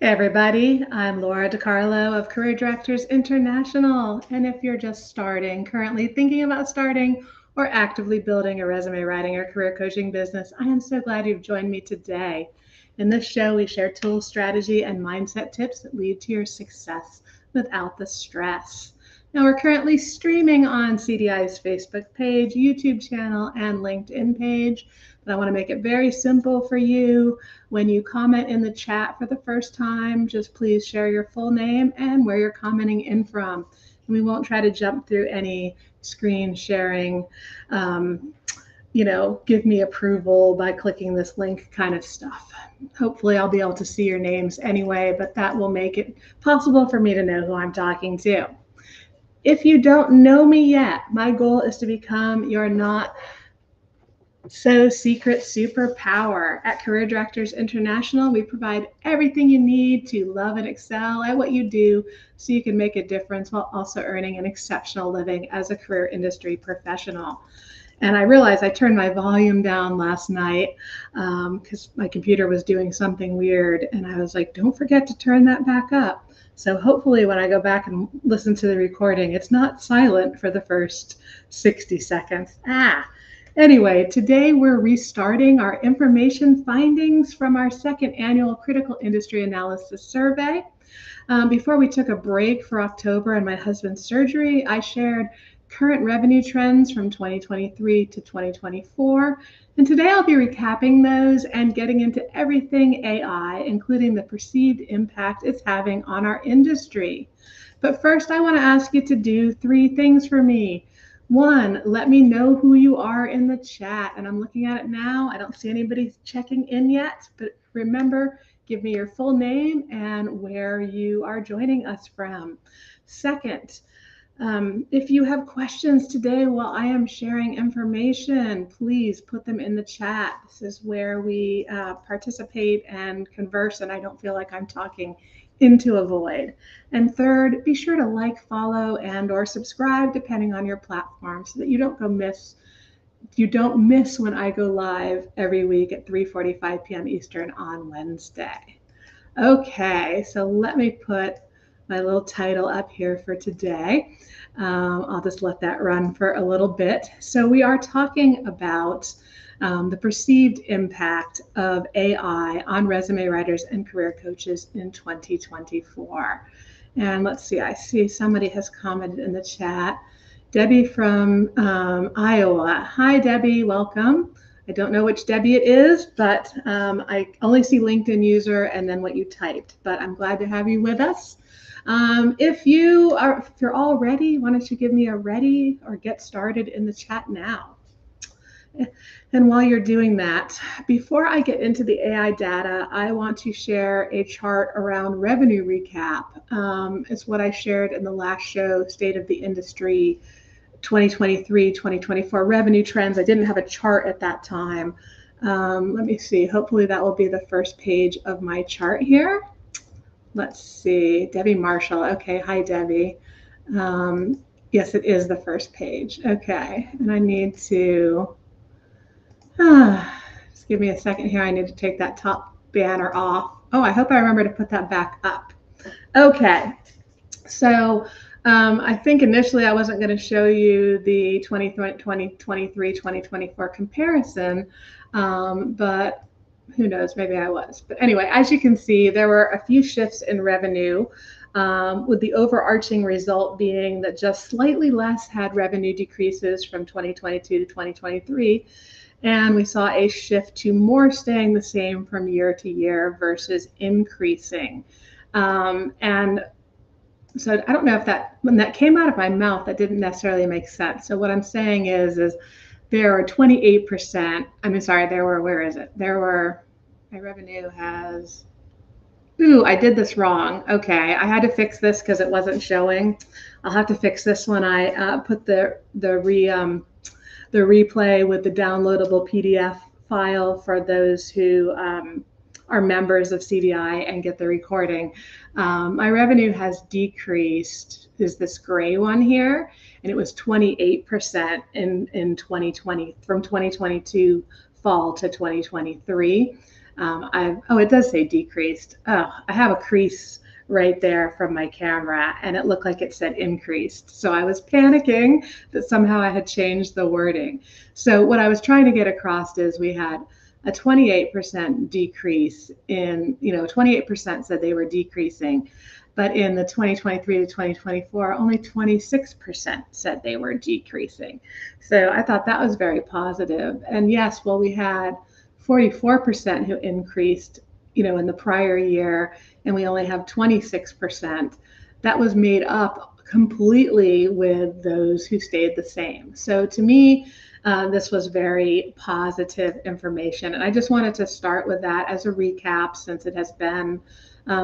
Hey everybody, I'm Laura DeCarlo of Career Directors International. And if you're just starting, currently thinking about starting, or actively building a resume writing or career coaching business, I am so glad you've joined me today. In this show, we share tools, strategy, and mindset tips that lead to your success without the stress. Now, we're currently streaming on CDI's Facebook page, YouTube channel, and LinkedIn page. But I want to make it very simple for you. When you comment in the chat for the first time, just please share your full name and where you're commenting in from. And we won't try to jump through any screen sharing, give me approval by clicking this link kind of stuff. Hopefully I'll be able to see your names anyway, but that will make it possible for me to know who I'm talking to. If you don't know me yet, my goal is to become your not so secret superpower. At Career Directors International, we provide everything you need to love and excel at what you do so you can make a difference while also earning an exceptional living as a career industry professional. And I realized I turned my volume down last night because my computer was doing something weird. And I was like, don't forget to turn that back up. So hopefully when I go back and listen to the recording, it's not silent for the first 60 seconds. Anyway, today we're restarting our information findings from our second annual Critical Industry Analysis Survey. Before we took a break for October and my husband's surgery, I shared current revenue trends from 2023 to 2024. And today I'll be recapping those and getting into everything AI, including the perceived impact it's having on our industry. But first, I want to ask you to do 3 things for me. 1, let me know who you are in the chat. And I'm looking at it now. I don't see anybody checking in yet, but remember, give me your full name and where you are joining us from. Second, if you have questions today while I am sharing information, please put them in the chat. This is where we participate and converse, and I don't feel like I'm talking into a void. And third, be sure to like, follow, and or subscribe depending on your platform so that you don't miss when I go live every week at 3:45 p.m. Eastern on Wednesday. Okay, so let me put my little title up here for today. I'll just let that run for a little bit. So we are talking about the perceived impact of AI on resume writers and career coaches in 2024. And let's see, I see somebody has commented in the chat. Debbie from Iowa. Hi, Debbie, welcome. I don't know which Debbie it is, but I only see LinkedIn user and then what you typed, but I'm glad to have you with us. If you're all ready, why don't you give me a ready or get started in the chat now? And while you're doing that, before I get into the AI data, I want to share a chart around revenue recap. It's what I shared in the last show, State of the Industry 2023-2024 revenue trends. I didn't have a chart at that time. Let me see, hopefully that will be the first page of my chart here. Let's see, Debbie Marshall. Okay, hi Debbie. Yes, it is the first page. Okay, and I need to, just give me a second here. I need to take that top banner off. Oh, I hope I remember to put that back up. Okay, so I think initially I wasn't going to show you the 2023-2024 comparison, but who knows, maybe I was. But anyway, as you can see, there were a few shifts in revenue, with the overarching result being that just slightly less had revenue decreases from 2022 to 2023. And we saw a shift to more staying the same from year to year versus increasing. And so I don't know if when that came out of my mouth, that didn't necessarily make sense. So what I'm saying is there are 28%, my revenue has, I did this wrong. Okay, I had to fix this because it wasn't showing. I'll have to fix this when I put the replay with the downloadable PDF file for those who are members of CDI and get the recording. My revenue has decreased, is this gray one here, and it was 28% in 2020, from 2022 fall to 2023. it does say decreased. Oh, I have a crease right there from my camera, and it looked like it said increased. So I was panicking that somehow I had changed the wording. So what I was trying to get across is we had a 28% decrease in, 28% said they were decreasing. But in the 2023 to 2024, only 26% said they were decreasing. So I thought that was very positive. And yes, well, we had 44% who increased, in the prior year, and we only have 26%. That was made up completely with those who stayed the same. So to me, this was very positive information. And I just wanted to start with that as a recap, since it has been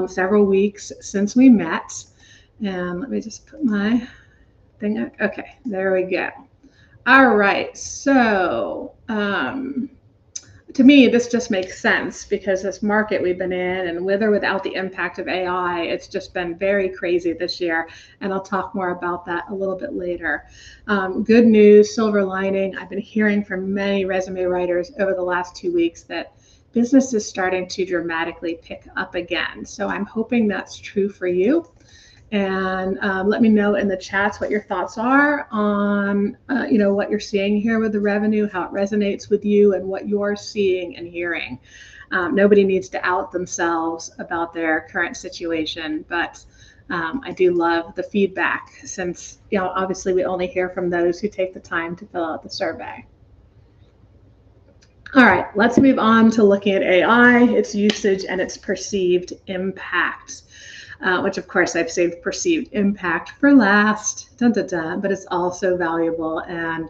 several weeks since we met. And let me just put my thing up. Okay, there we go. All right, so to me, this just makes sense because this market we've been in, and with or without the impact of AI, it's just been very crazy this year. And I'll talk more about that a little bit later. Good news, silver lining. I've been hearing from many resume writers over the last 2 weeks that business is starting to dramatically pick up again. So I'm hoping that's true for you. And let me know in the chats what your thoughts are on, what you're seeing here with the revenue, how it resonates with you, and what you're seeing and hearing. Nobody needs to out themselves about their current situation, but I do love the feedback, since, obviously we only hear from those who take the time to fill out the survey. All right, let's move on to looking at AI, its usage, and its perceived impact. Which of course I've saved perceived impact for last, but it's also valuable. And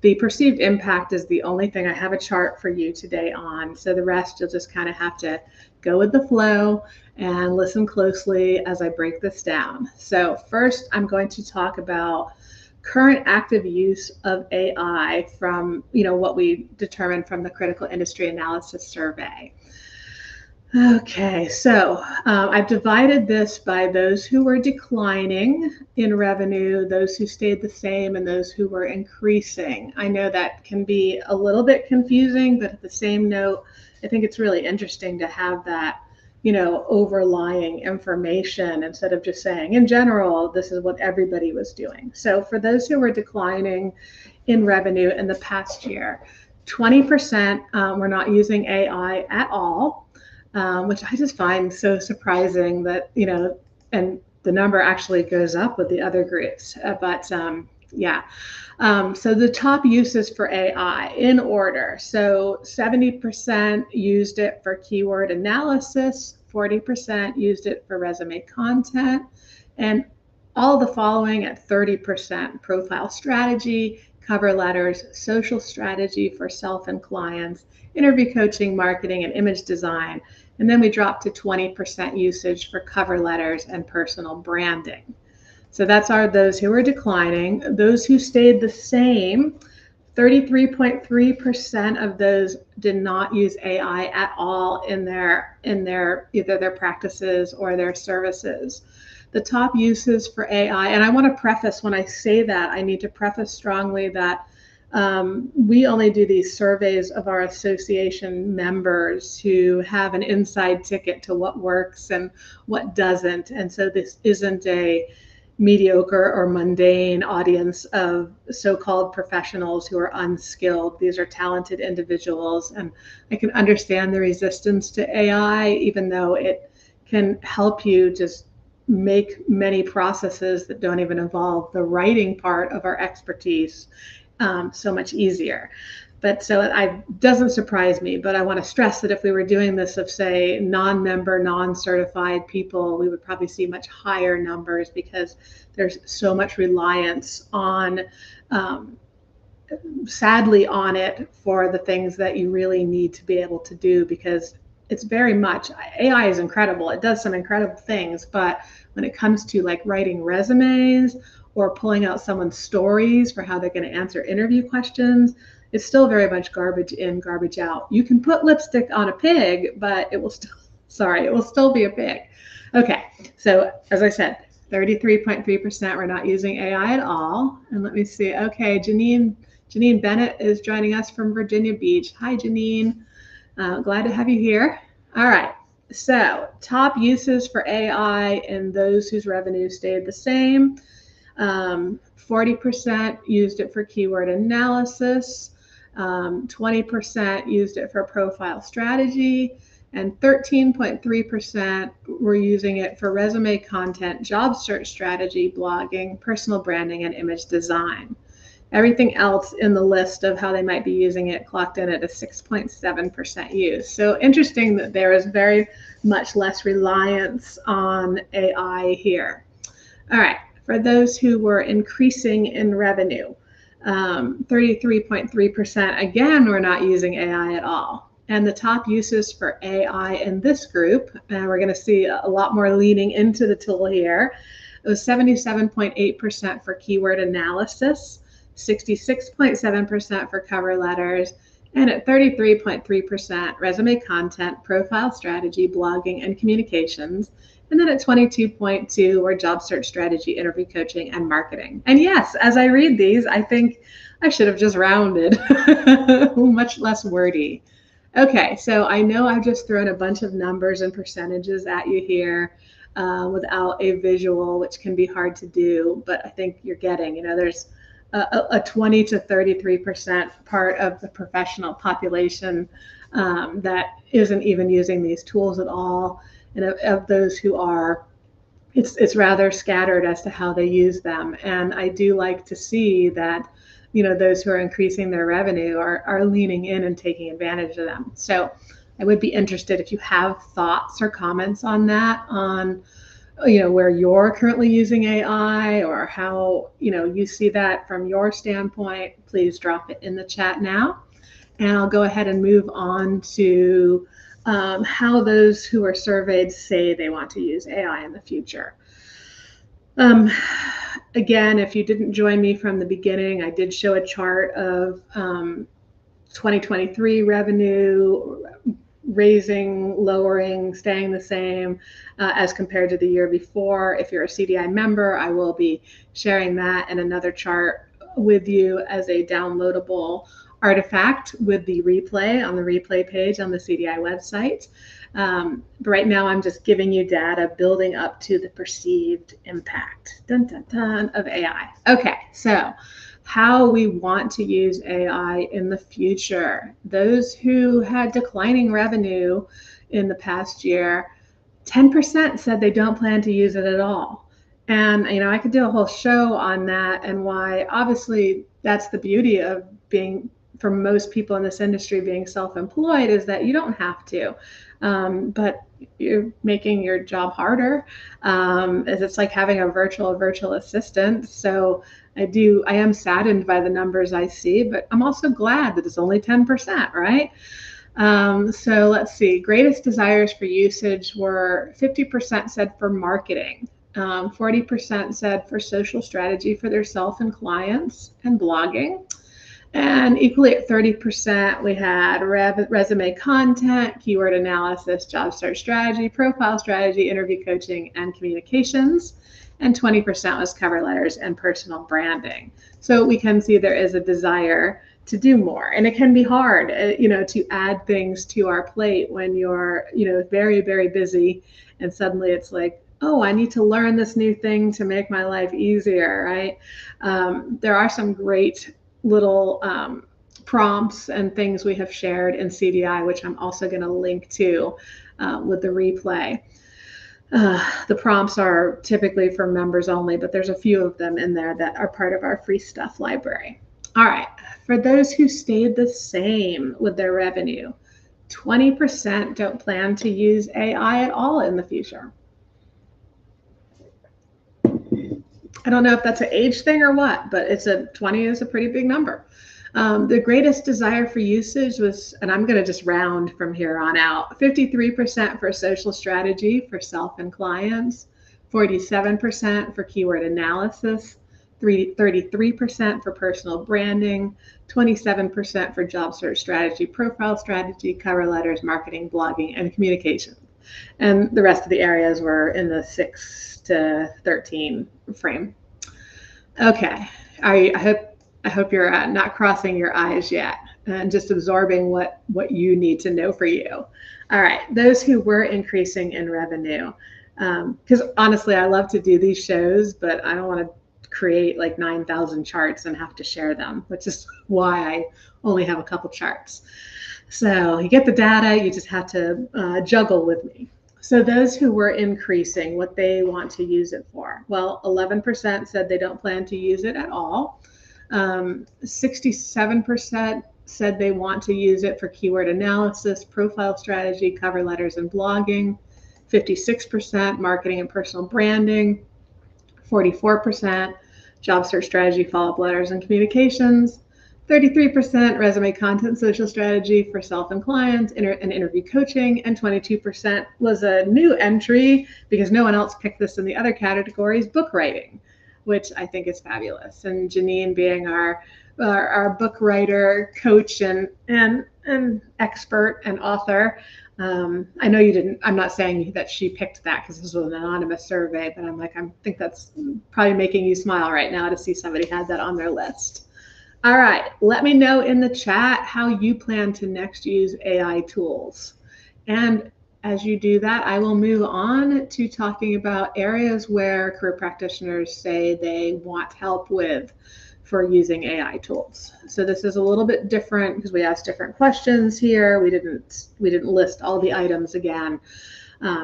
the perceived impact is the only thing I have a chart for you today on. So the rest, you'll just kind of have to go with the flow and listen closely as I break this down. So first, I'm going to talk about current active use of AI from, what we determined from the Critical Industry Analysis Survey. Okay, so I've divided this by those who were declining in revenue, those who stayed the same, and those who were increasing. I know that can be a little bit confusing, but at the same note, I think it's really interesting to have that, overlying information instead of just saying, in general, this is what everybody was doing. So for those who were declining in revenue in the past year, 20% were not using AI at all. Which I just find so surprising that, and the number actually goes up with the other groups. Yeah. So the top uses for AI in order. So 70% used it for keyword analysis, 40% used it for resume content, and all the following at 30%: profile strategy, cover letters, social strategy for self and clients, interview coaching, marketing, and image design. And then we dropped to 20% usage for cover letters and personal branding. So that's those who were declining. Those who stayed the same, 33.3% of those did not use AI at all in their either their practices or their services. The top uses for AI, and I want to preface when I say that, I need to preface strongly that we only do these surveys of our association members who have an inside ticket to what works and what doesn't. And so this isn't a mediocre or mundane audience of so-called professionals who are unskilled. These are talented individuals, and I can understand the resistance to AI, even though it can help you just make many processes that don't even involve the writing part of our expertise so much easier. But so it doesn't surprise me, but I want to stress that if we were doing this of, say, non-member, non-certified people, we would probably see much higher numbers because there's so much reliance on, sadly, on it for the things that you really need to be able to do, because it's very much, AI is incredible. It does some incredible things, but when it comes to like writing resumes or pulling out someone's stories for how they're going to answer interview questions, it's still very much garbage in, garbage out. You can put lipstick on a pig, but it will still be a pig. Okay, so as I said, 33.3% were not using AI at all. And let me see. Okay, Janine Bennett is joining us from Virginia Beach. Hi, Janine. Glad to have you here. All right. So top uses for AI and those whose revenue stayed the same. 40% used it for keyword analysis, 20% used it for profile strategy, and 13.3% were using it for resume content, job search strategy, blogging, personal branding, and image design. Everything else in the list of how they might be using it clocked in at a 6.7% use. So interesting that there is very much less reliance on AI here. All right, for those who were increasing in revenue, 33.3% again were not using AI at all. And the top uses for AI in this group, and we're going to see a lot more leaning into the tool here, it was 77.8% for keyword analysis, 66.7% for cover letters, and at 33.3% resume content, profile strategy, blogging, and communications. And then at 22.2 were job search strategy, interview coaching, and marketing. And yes, as I read these, I think I should have just rounded, much less wordy. Okay, so I know I've just thrown a bunch of numbers and percentages at you here without a visual, which can be hard to do, but I think you're getting, there's a 20 to 33% part of the professional population that isn't even using these tools at all. And of those who are, it's rather scattered as to how they use them. And I do like to see that, those who are increasing their revenue are leaning in and taking advantage of them. So I would be interested if you have thoughts or comments on that, on where you're currently using AI or how, you see that from your standpoint. Please drop it in the chat now. And I'll go ahead and move on to how those who are surveyed say they want to use AI in the future. Again, if you didn't join me from the beginning, I did show a chart of 2023 revenue, raising, lowering, staying the same as compared to the year before. If you're a CDI member, I will be sharing that and another chart with you as a downloadable artifact with the replay on the replay page on the CDI website. But right now I'm just giving you data building up to the perceived impact of AI. Okay, so how we want to use AI in the future. Those who had declining revenue in the past year, 10% said they don't plan to use it at all. And I could do a whole show on that and why. Obviously that's the beauty of being, for most people in this industry, being self-employed, is that you don't have to, but you're making your job harder. As it's like having a virtual assistant. So I am saddened by the numbers I see, but I'm also glad that it's only 10%, right? So let's see, greatest desires for usage were 50% said for marketing, 40% said for social strategy for their self and clients and blogging. And equally at 30%, we had resume content, keyword analysis, job search strategy, profile strategy, interview coaching, and communications. And 20% was cover letters and personal branding. So we can see there is a desire to do more. And it can be hard, to add things to our plate when you're, very, very busy. And suddenly it's like, oh, I need to learn this new thing to make my life easier, right? There are some great little prompts and things we have shared in CDI, which I'm also going to link to with the replay. The prompts are typically for members only, but there's a few of them in there that are part of our free stuff library. All right, for those who stayed the same with their revenue, 20% don't plan to use AI at all in the future. I don't know if that's an age thing or what, but 20 is a pretty big number. The greatest desire for usage was, and I'm going to just round from here on out, 53% for social strategy for self and clients, 47% for keyword analysis, 33% for personal branding, 27% for job search strategy, profile strategy, cover letters, marketing, blogging, and communications. And the rest of the areas were in the 6 to 13 frame. Okay, I hope I hope you're not crossing your eyes yet and just absorbing what you need to know for you. All right, those who were increasing in revenue, because honestly, I love to do these shows, but I don't want to create like 9,000 charts and have to share them, which is why I only have a couple charts. So you get the data, you just have to juggle with me. So those who were increasing, what they want to use it for. Well, 11% said they don't plan to use it at all. 67% said they want to use it for keyword analysis, profile strategy, cover letters, and blogging. 56% marketing and personal branding. 44% job search strategy, follow-up letters, and communications. 33% resume content, social strategy for self and clients, and interview coaching, and 22% was a new entry because no one else picked this in the other categories, book writing, which I think is fabulous. And Janine being our book writer, coach, and expert and author. I know you didn't, I'm not saying that she picked that because this was an anonymous survey, but I'm like, I think that's probably making you smile right now to see somebody had that on their list. All right, let me know in the chat how you plan to next use AI tools. And as you do that, I will move on to talking about areas where career practitioners say they want help with for using AI tools. So this is a little bit different because we asked different questions here. We didn't list all the items again.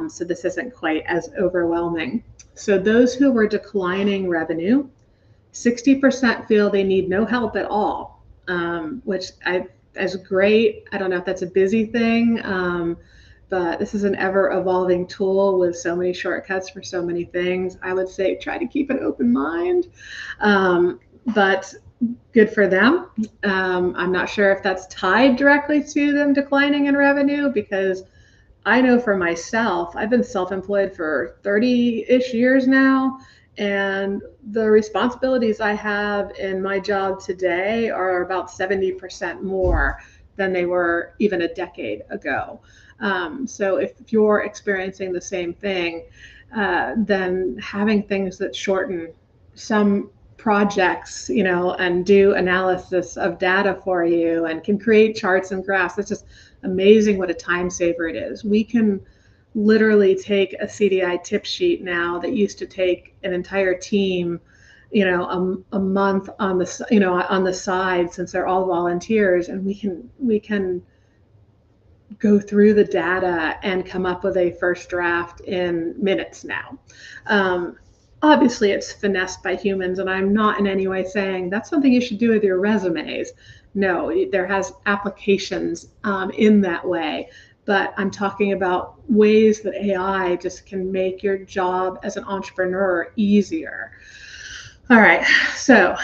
So this isn't quite as overwhelming. So those who were declining revenue, 60% feel they need no help at all, which is great. I don't know if that's a busy thing, but this is an ever-evolving tool with so many shortcuts for so many things. I would say try to keep an open mind, but good for them. I'm not sure if that's tied directly to them declining in revenue, because I know for myself, I've been self-employed for 30-ish years now, and the responsibilities I have in my job today are about 70% more than they were even a decade ago. So if you're experiencing the same thing, then having things that shorten some projects, and do analysis of data for you and can create charts and graphs, it's just amazing what a time saver it is. We can literally take a CDI tip sheet now that used to take an entire team, a month on the side, since they're all volunteers, and we can go through the data and come up with a first draft in minutes now. Obviously, it's finessed by humans, and I'm not in any way saying that's something you should do with your resumes. No, there has applications in that way. But I'm talking about ways that AI just can make your job as an entrepreneur easier. All right, so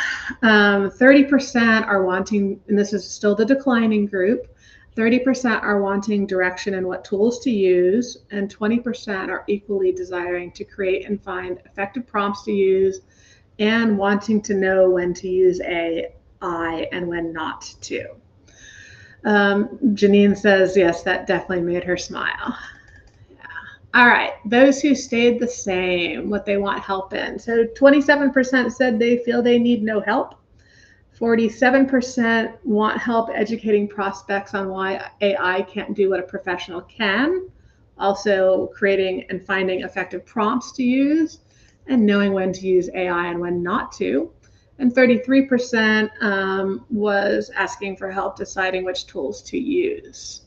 30% are wanting, and this is still the declining group, 30% are wanting direction in what tools to use, and 20% are equally desiring to create and find effective prompts to use and wanting to know when to use AI and when not to. Janine says, yes, that definitely made her smile. Yeah. All right, those who stayed the same, what they want help in. So 27% said they feel they need no help. 47% want help educating prospects on why AI can't do what a professional can. Also creating and finding effective prompts to use and knowing when to use AI and when not to. And 33% was asking for help deciding which tools to use.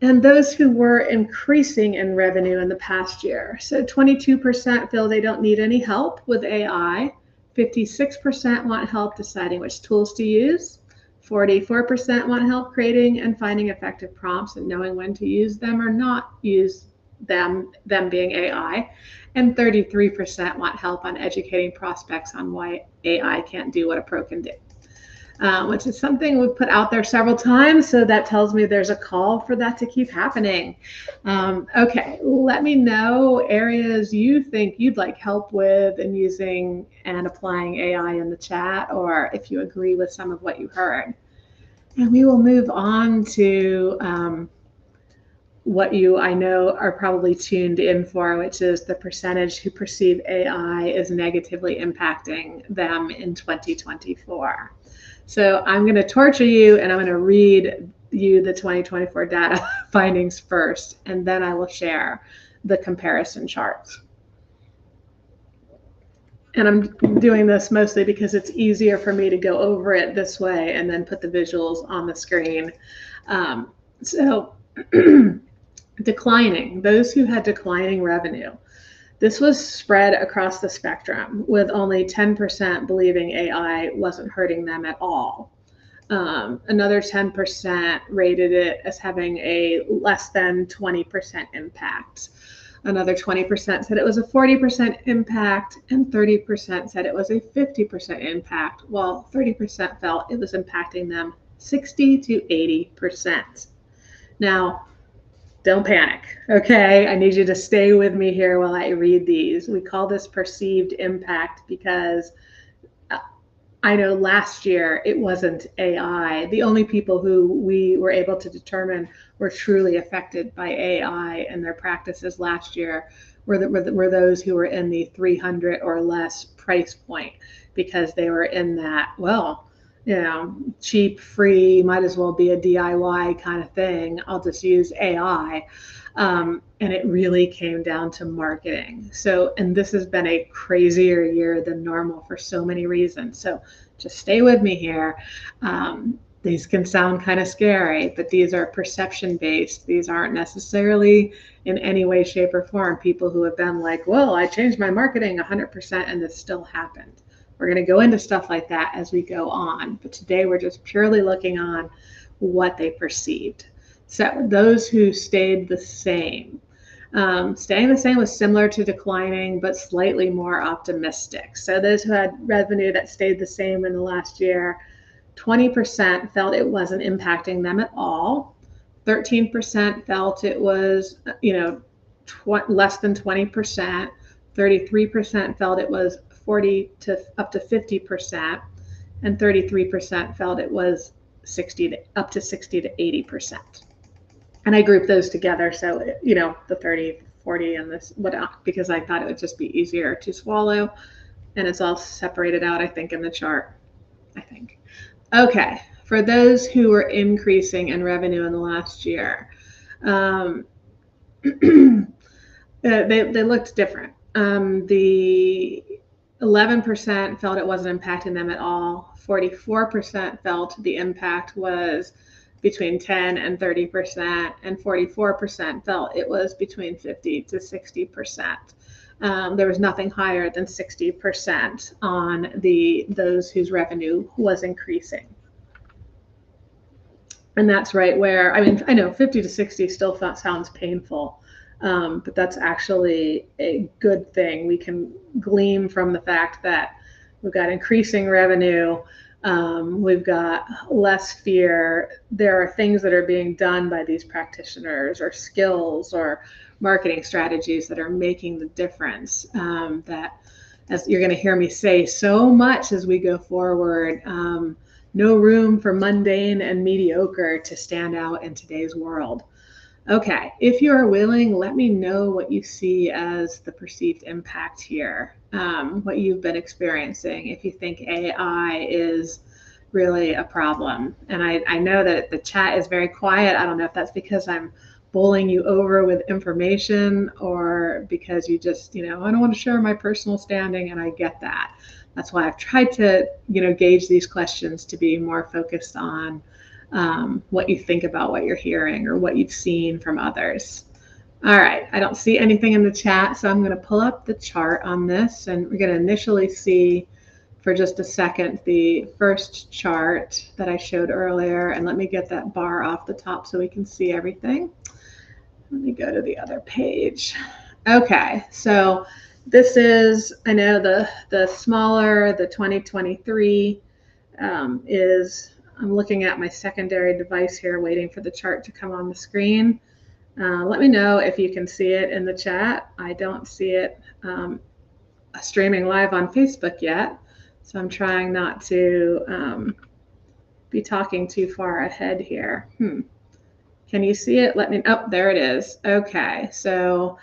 And those who were increasing in revenue in the past year. So 22% feel they don't need any help with AI. 56% want help deciding which tools to use. 44% want help creating and finding effective prompts and knowing when to use them or not use them being AI. And 33% want help on educating prospects on why AI can't do what a pro can do, which is something we've put out there several times. So that tells me there's a call for that to keep happening. Okay, let me know areas you think you'd like help with in using and applying AI in the chat, or if you agree with some of what you heard. And we will move on to what you, I know, are probably tuned in for, which is the percentage who perceive AI is negatively impacting them in 2024. So I'm going to torture you and I'm going to read you the 2024 data findings first, and then I will share the comparison charts. And I'm doing this mostly because it's easier for me to go over it this way and then put the visuals on the screen. So declining, those who had declining revenue. This was spread across the spectrum, with only 10% believing AI wasn't hurting them at all. Another 10% rated it as having a less than 20% impact. Another 20% said it was a 40% impact, and 30% said it was a 50% impact, while 30% felt it was impacting them 60 to 80%. Now, don't panic, okay? I need you to stay with me here while I read these. We call this perceived impact because I know last year it wasn't AI. The only people who we were able to determine were truly affected by AI and their practices last year were those who were in the 300 or less price point, because they were in that, well, cheap, free, might as well be a DIY kind of thing. I'll just use AI. And it really came down to marketing. So, and this has been a crazier year than normal for so many reasons. So just stay with me here. These can sound kind of scary, but these are perception based. These aren't necessarily in any way, shape, or form people who have been like, well, I changed my marketing 100% and this still happened. We're going to go into stuff like that as we go on. But today we're just purely looking on what they perceived. So those who stayed the same. Staying the same was similar to declining, but slightly more optimistic. So those who had revenue that stayed the same in the last year, 20% felt it wasn't impacting them at all. 13% felt it was, less than 20%. 33% felt it was 40 to up to 50%, and 33% felt it was up to 60 to 80%. And I grouped those together. So, the 30, 40 and this, because I thought it would just be easier to swallow. And it's all separated out, I think, in the chart, I think. Okay, for those who were increasing in revenue in the last year, they looked different. The 11% felt it wasn't impacting them at all. 44% felt the impact was between 10 and 30%, and 44% felt it was between 50 to 60%. There was nothing higher than 60% on those whose revenue was increasing. And that's right where, I know 50 to 60 still sounds painful, but that's actually a good thing. We can glean from the fact that we've got increasing revenue, we've got less fear. There are things that are being done by these practitioners, or skills or marketing strategies that are making the difference, that, as you're going to hear me say so much as we go forward, no room for mundane and mediocre to stand out in today's world. Okay, if you are willing, let me know what you see as the perceived impact here, what you've been experiencing, if you think AI is really a problem. And I know that the chat is very quiet. I don't know if that's because I'm bowling you over with information, or because you just, I don't want to share my personal standing, and I get that. That's why I've tried to, gauge these questions to be more focused on what you think about what you're hearing or what you've seen from others. All right, I don't see anything in the chat, so I'm going to pull up the chart on this, and we're going to initially see for just a second the first chart that I showed earlier, and let me get that bar off the top so we can see everything. Let me go to the other page. Okay, so this is, I know the smaller, the 2023 is, I'm looking at my secondary device here, waiting for the chart to come on the screen. Let me know if you can see it in the chat. I don't see it streaming live on Facebook yet, so I'm trying not to be talking too far ahead here. Can you see it? Oh, there it is. Okay, so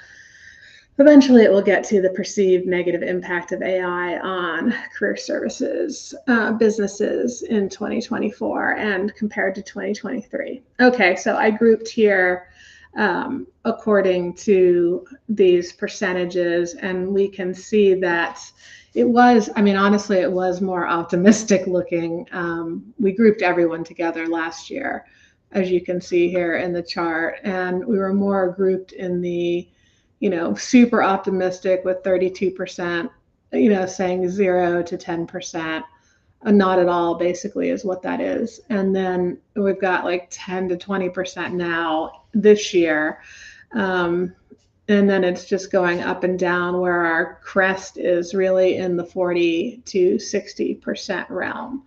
eventually it will get to the perceived negative impact of AI on career services businesses in 2024 and compared to 2023. Okay, so I grouped here according to these percentages, and we can see that it was, I mean, honestly, it was more optimistic looking. We grouped everyone together last year, as you can see here in the chart, and we were more grouped in the super optimistic with 32%, saying 0 to 10%, not at all, basically, is what that is. And then we've got like 10 to 20% now this year. And then it's just going up and down, where our crest is really in the 40 to 60% realm.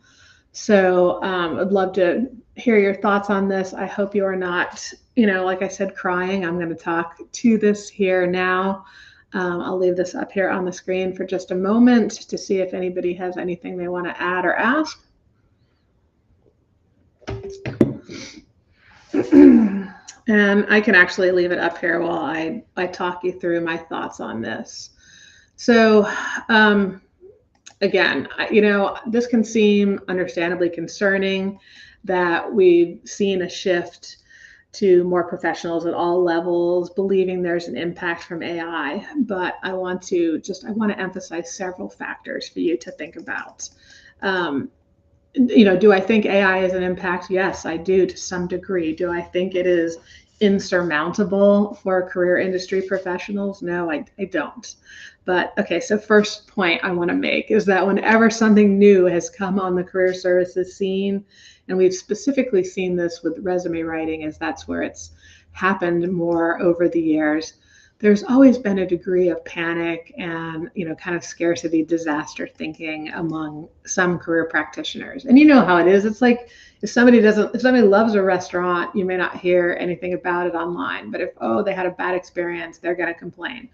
So I'd love to hear your thoughts on this. I hope you are not, like I said, crying. I'm going to talk to this here now. I'll leave this up here on the screen for just a moment to see if anybody has anything they want to add or ask. And I can actually leave it up here while I talk you through my thoughts on this. So again, this can seem understandably concerning that we've seen a shift to more professionals at all levels believing there's an impact from AI. But I want to emphasize several factors for you to think about. Do I think AI is an impact? Yes, I do, to some degree. Do I think it is insurmountable for career industry professionals? No, I don't. But okay, so first point I want to make is that whenever something new has come on the career services scene, and we've specifically seen this with resume writing, as that's where it's happened more over the years, there's always been a degree of panic and, kind of scarcity disaster thinking among some career practitioners. And you know how it is. It's like if somebody loves a restaurant, you may not hear anything about it online, but if they had a bad experience, they're going to complain.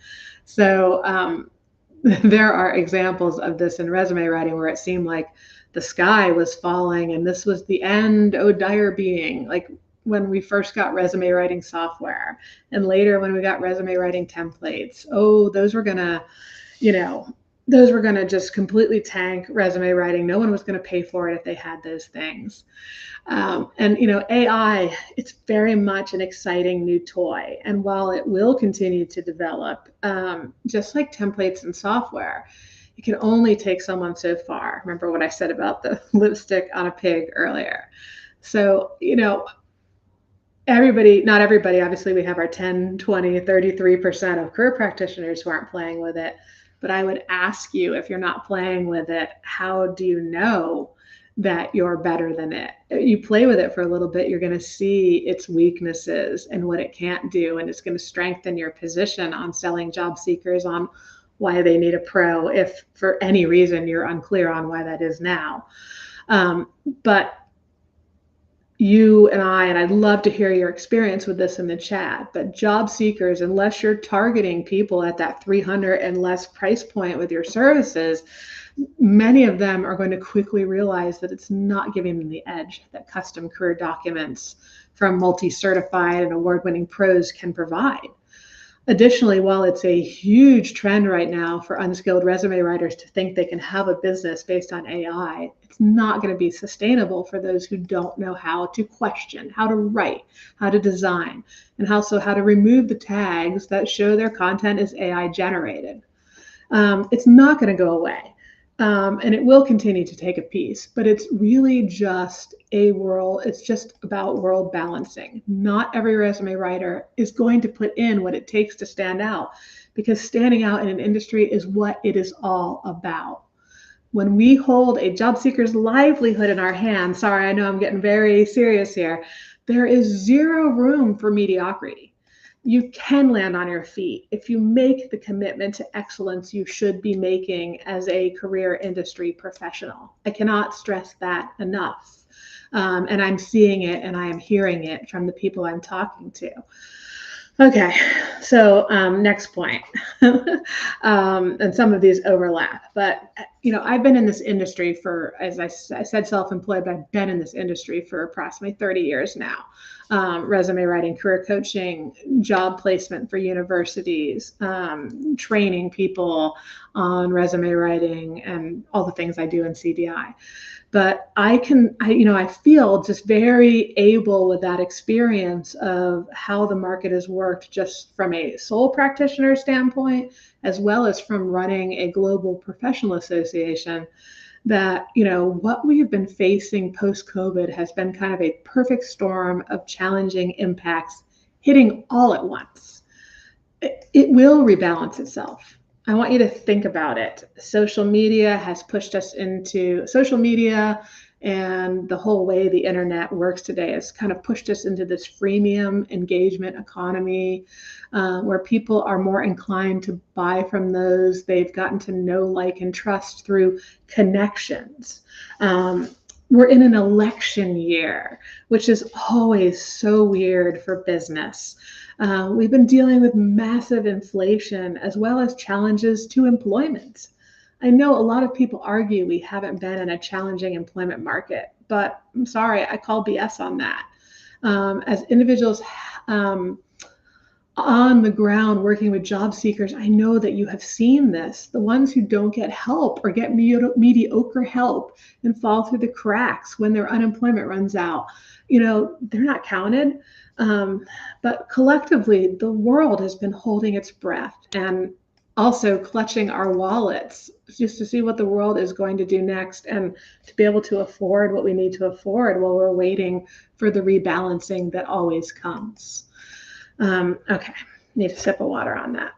So there are examples of this in resume writing where it seemed like the sky was falling and this was the end, oh dire being, like when we first got resume writing software, and later when we got resume writing templates. Those were gonna just completely tank resume writing. No one was going to pay for it if they had those things. AI, it's very much an exciting new toy. And while it will continue to develop, just like templates and software, it can only take someone so far. Remember what I said about the lipstick on a pig earlier. So, not everybody, obviously we have our 10, 20, 33% of career practitioners who aren't playing with it. But I would ask you, if you're not playing with it, how do you know that you're better than it? You play with it for a little bit, you're going to see its weaknesses and what it can't do. And it's going to strengthen your position on selling job seekers on why they need a pro, if for any reason you're unclear on why that is now. But you and I'd love to hear your experience with this in the chat, but job seekers, unless you're targeting people at that 300 and less price point with your services, many of them are going to quickly realize that it's not giving them the edge that custom career documents from multi-certified and award-winning pros can provide. Additionally, while it's a huge trend right now for unskilled resume writers to think they can have a business based on AI, it's not going to be sustainable for those who don't know how to question, how to write, how to design, and how to remove the tags that show their content is AI generated. It's not going to go away. And it will continue to take a piece, but it's really just it's just about world balancing. Not every resume writer is going to put in what it takes to stand out, because standing out in an industry is what it is all about. When we hold a job seeker's livelihood in our hands, sorry, I know I'm getting very serious here, there is zero room for mediocrity. You can land on your feet if you make the commitment to excellence you should be making as a career industry professional. I cannot stress that enough. And I'm seeing it and I am hearing it from the people I'm talking to. Okay, so next point, and some of these overlap, but I've been in this industry for, as I said, self-employed, but I've been in this industry for approximately 30 years now. Resume writing, career coaching, job placement for universities, training people on resume writing, and all the things I do in CDI. But I feel just very able with that experience of how the market has worked, just from a sole practitioner standpoint, as well as from running a global professional association, that what we have been facing post COVID has been kind of a perfect storm of challenging impacts hitting all at once. It will rebalance itself. I want you to think about it. Social media, and the whole way the internet works today has kind of pushed us into this freemium engagement economy, where people are more inclined to buy from those they've gotten to know, like, and trust through connections. We're in an election year, which is always so weird for business. We've been dealing with massive inflation as well as challenges to employment. I know a lot of people argue we haven't been in a challenging employment market, but I'm sorry, I call BS on that. As individuals on the ground working with job seekers, I know that you have seen this. The ones who don't get help or get mediocre help and fall through the cracks when their unemployment runs out, they're not counted. But collectively, the world has been holding its breath and also clutching our wallets just to see what the world is going to do next, and to be able to afford what we need to afford while we're waiting for the rebalancing that always comes. Okay, need a sip of water on that.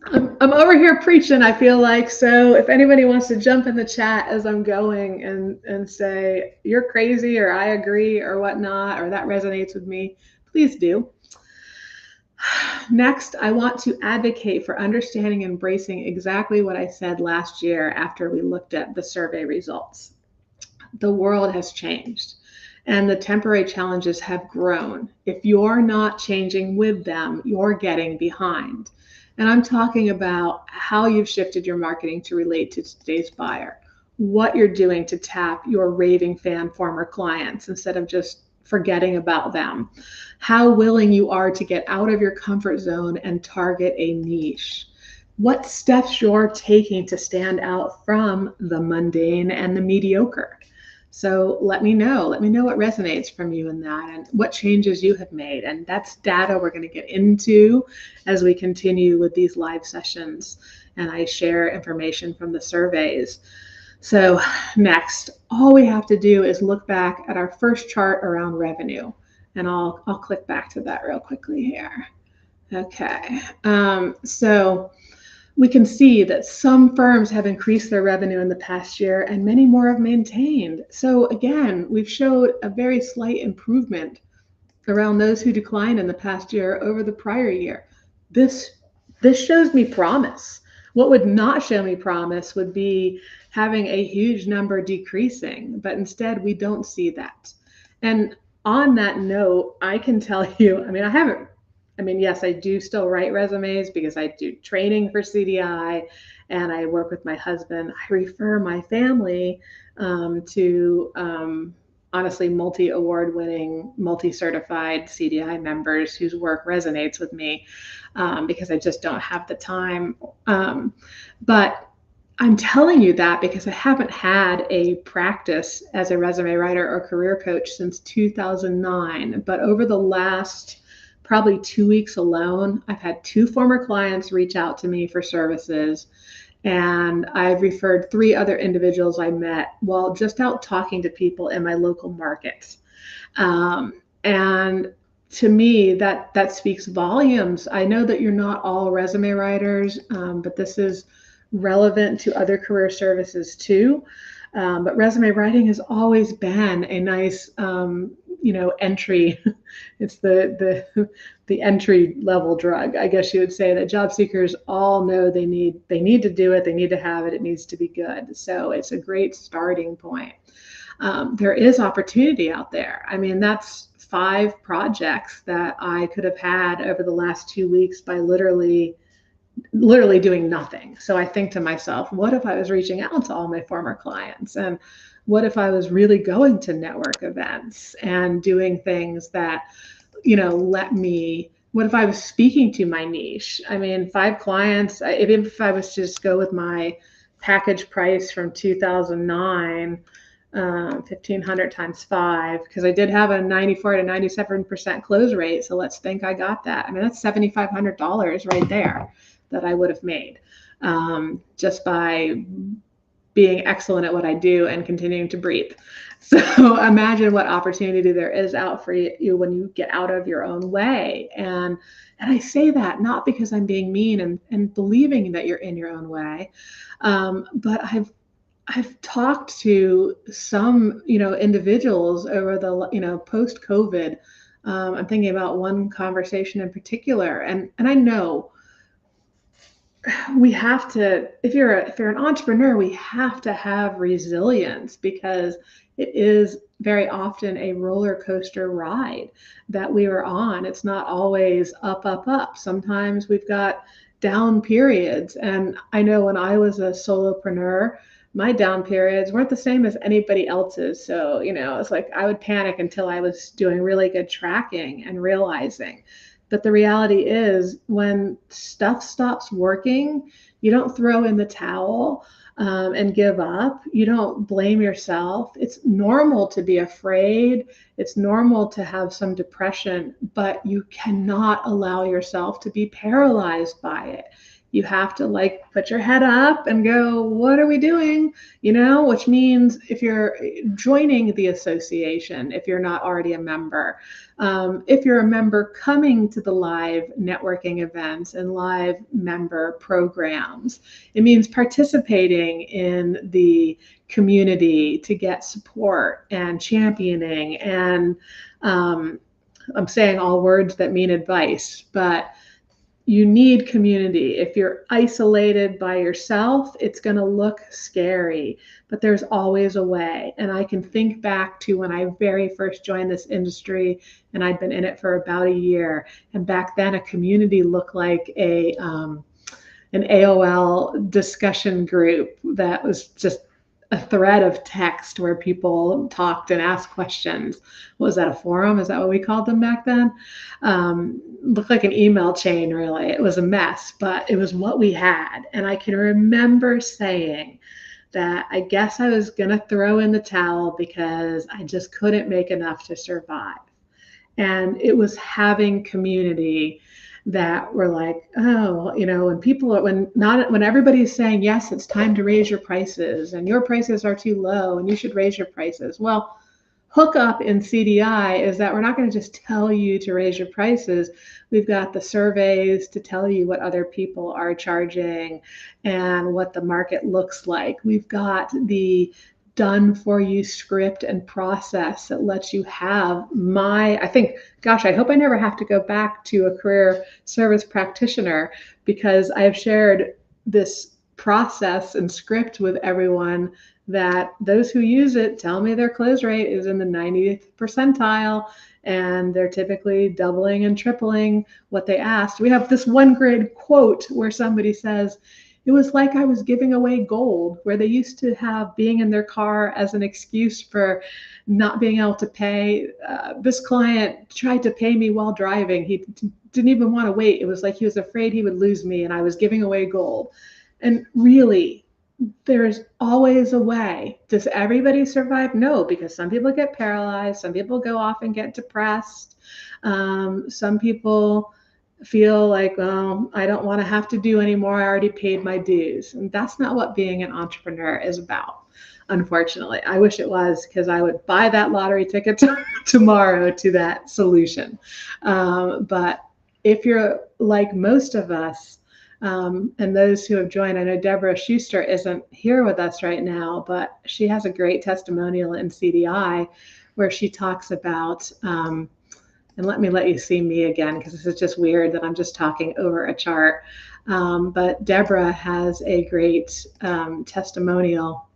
I'm over here preaching, I feel like, so if anybody wants to jump in the chat as I'm going and say, you're crazy, or I agree, or whatnot, or that resonates with me, please do. Next, I want to advocate for understanding and embracing exactly what I said last year after we looked at the survey results. The world has changed, and the temporary challenges have grown. If you're not changing with them, you're getting behind. And I'm talking about how you've shifted your marketing to relate to today's buyer, what you're doing to tap your raving fan former clients instead of just forgetting about them, how willing you are to get out of your comfort zone and target a niche, what steps you're taking to stand out from the mundane and the mediocre. So let me know what resonates from you in that, and what changes you have made. And that's data we're going to get into as we continue with these live sessions, and I share information from the surveys. So next, all we have to do is look back at our first chart around revenue, and I'll click back to that real quickly here. Okay, so we can see that some firms have increased their revenue in the past year, and many more have maintained. So again, we've showed a very slight improvement around those who declined in the past year over the prior year. This shows me promise. What would not show me promise would be having a huge number decreasing, but instead we don't see that. And on that note, I can tell you, yes, I do still write resumes because I do training for CDI, and I work with my husband. I refer my family to honestly multi-award winning, multi-certified CDI members whose work resonates with me, because I just don't have the time. But I'm telling you that because I haven't had a practice as a resume writer or career coach since 2009. But over the last probably 2 weeks alone, I've had 2 former clients reach out to me for services, and I've referred 3 other individuals I met while just out talking to people in my local markets. And to me, that speaks volumes. I know that you're not all resume writers, but this is relevant to other career services too. But resume writing has always been a nice, entry. It's the entry level drug, I guess you would say, that job seekers all know they need to do it. They need to have it. It needs to be good. So it's a great starting point. there is opportunity out there. I mean, that's 5 projects that I could have had over the last 2 weeks by literally doing nothing. So I think to myself, what if I was reaching out to all my former clients? And what if I was really going to network events and doing things that, what if I was speaking to my niche? I mean, 5 clients, even if I was to just go with my package price from 2009, 1,500 times 5, because I did have a 94 to 97% close rate. So let's think I got that. I mean, that's $7,500 right there that I would have made, just by being excellent at what I do and continuing to breathe. So imagine what opportunity there is out for you when you get out of your own way. And I say that not because I'm being mean and believing that you're in your own way, but I've talked to some, individuals over the, post COVID. I'm thinking about one conversation in particular, and I know we have to, if you're an entrepreneur, we have to have resilience, because it is very often a roller coaster ride that we are on. It's not always up, up, up. Sometimes we've got down periods. And I know when I was a solopreneur, my down periods weren't the same as anybody else's. So, it's like I would panic until I was doing really good tracking and realizing. But the reality is, when stuff stops working, you don't throw in the towel and give up. You don't blame yourself. It's normal to be afraid. It's normal to have some depression, but you cannot allow yourself to be paralyzed by it. You have to put your head up and go, what are we doing? Which means if you're joining the association, if you're not already a member, if you're a member, coming to the live networking events and live member programs, it means participating in the community to get support and championing. And I'm saying all words that mean advice, but you need community. If you're isolated by yourself, it's going to look scary, but there's always a way. And I can think back to when I very first joined this industry, and I'd been in it for about a year. And back then, a community looked like an AOL discussion group that was just a thread of text where people talked and asked questions. Was that a forum? Is that what we called them back then? Looked like an email chain, really. It was a mess, but it was what we had. And I can remember saying that I guess I was going to throw in the towel because I just couldn't make enough to survive. And it was having community that were like, oh, when everybody's saying, yes, it's time to raise your prices and your prices are too low and you should raise your prices. Well, hook up in CDI is that we're not going to just tell you to raise your prices. We've got the surveys to tell you what other people are charging and what the market looks like. We've got the done for you script and process that lets you have I hope I never have to go back to a career service practitioner, because I have shared this process and script with everyone that those who use it tell me their close rate is in the 90th percentile, and they're typically doubling and tripling what they asked. We have this one grid quote where somebody says, it was like I was giving away gold, where they used to have being in their car as an excuse for not being able to pay. This client tried to pay me while driving. He didn't even want to wait. It was like he was afraid he would lose me and I was giving away gold. And really, there's always a way. Does everybody survive? No, because some people get paralyzed. Some people go off and get depressed. Some people feel like, well, I don't want to have to do anymore. I already paid my dues. And that's not what being an entrepreneur is about, unfortunately. I wish it was, because I would buy that lottery ticket tomorrow to that solution. But if you're like most of us, and those who have joined, I know Deborah Schuster isn't here with us right now, but she has a great testimonial in CDI where she talks about, and let you see me again, because this is just weird that I'm just talking over a chart. But Deborah has a great testimonial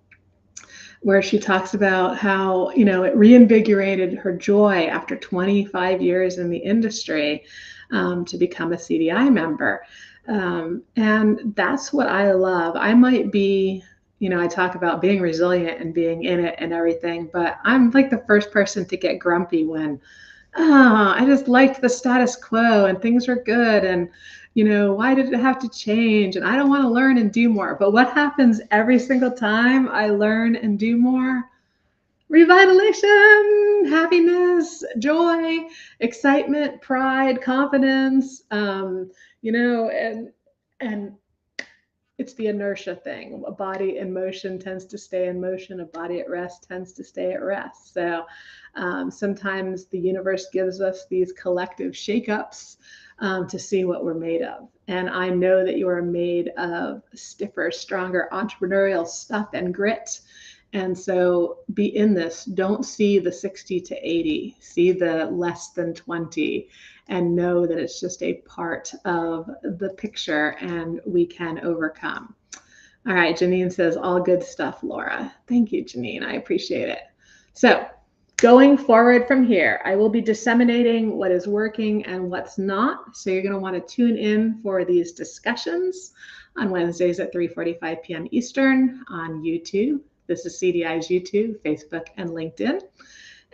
where she talks about how, it reinvigorated her joy after 25 years in the industry to become a CDI member. And that's what I love. I might be, I talk about being resilient and being in it and everything, but I'm like the first person to get grumpy when, I just liked the status quo and things are good. And, why did it have to change? And I don't want to learn and do more. But what happens every single time I learn and do more? Revitalization, happiness, joy, excitement, pride, confidence, and it's the inertia thing. A body in motion tends to stay in motion. A body at rest tends to stay at rest. So sometimes the universe gives us these collective shakeups to see what we're made of. And I know that you are made of stiffer, stronger entrepreneurial stuff and grit. And so be in this. Don't see the 60 to 80, see the less than 20, and know that it's just a part of the picture and we can overcome. All right, Janine says, all good stuff, Laura. Thank you, Janine. I appreciate it. So going forward from here, I will be disseminating what is working and what's not. So you're going to want to tune in for these discussions on Wednesdays at 3:45 p.m. Eastern on YouTube. This is CDI's YouTube, Facebook, and LinkedIn.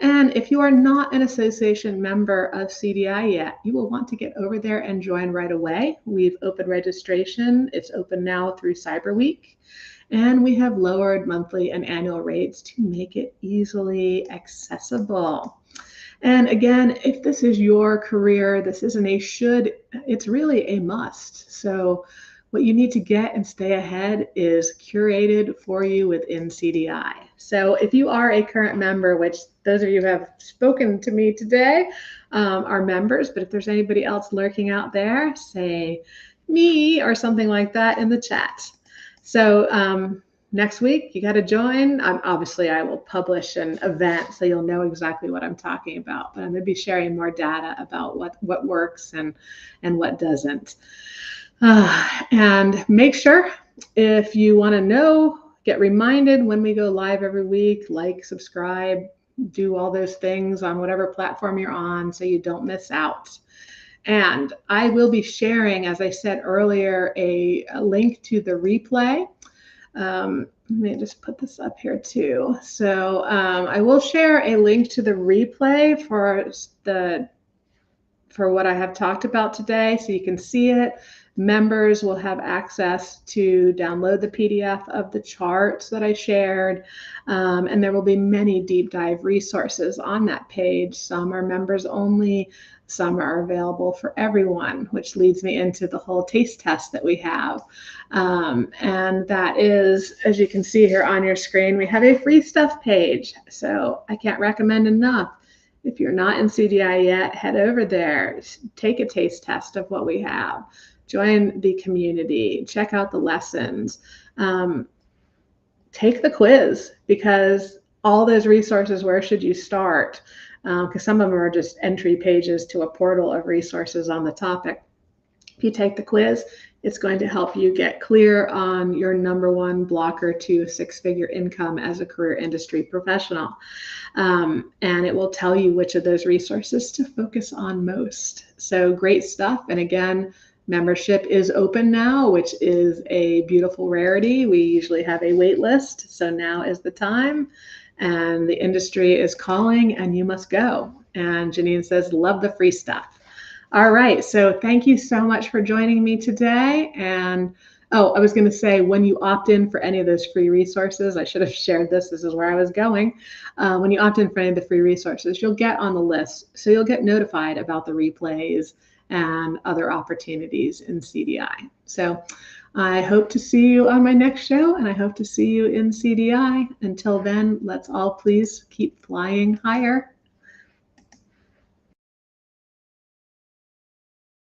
And if you are not an association member of CDI yet, you will want to get over there and join right away. We've opened registration. It's open now through Cyber Week. And we have lowered monthly and annual rates to make it easily accessible. And again, if this is your career, this isn't a should, it's really a must. So what you need to get and stay ahead is curated for you within CDI. So if you are a current member, which those of you who have spoken to me today are members, but if there's anybody else lurking out there, say me or something like that in the chat. So next week, you got to join. Obviously, I will publish an event so you'll know exactly what I'm talking about, but I'm going to be sharing more data about what works and what doesn't. And make sure, if you want to know, get reminded when we go live every week, like, subscribe, do all those things on whatever platform you're on so you don't miss out. And I will be sharing, as I said earlier, a link to the replay. Let me just put this up here too. So I will share a link to the replay for what I have talked about today, so you can see it. Members will have access to download the PDF of the charts that I shared, and there will be many deep dive resources on that page. Some are members only, some are available for everyone, which leads me into the whole taste test that we have. And that is, as you can see here on your screen, we have a free stuff page. So I can't recommend enough. If you're not in CDI yet, head over there, take a taste test of what we have. Join the community, check out the lessons, take the quiz, because all those resources, where should you start? Because some of them are just entry pages to a portal of resources on the topic. If you take the quiz, it's going to help you get clear on your #1 blocker to six-figure income as a career industry professional. And it will tell you which of those resources to focus on most. So great stuff. And again, membership is open now, which is a beautiful rarity. We usually have a wait list, so now is the time. And the industry is calling and you must go. And Janine says, love the free stuff. All right, so thank you so much for joining me today. And I was going to say, when you opt in for any of those free resources, I should have shared this. This is where I was going. When you opt in for any of the free resources, you'll get on the list. So you'll get notified about the replays and other opportunities in CDI. So I hope to see you on my next show, and I hope to see you in CDI. Until then, let's all please keep flying higher.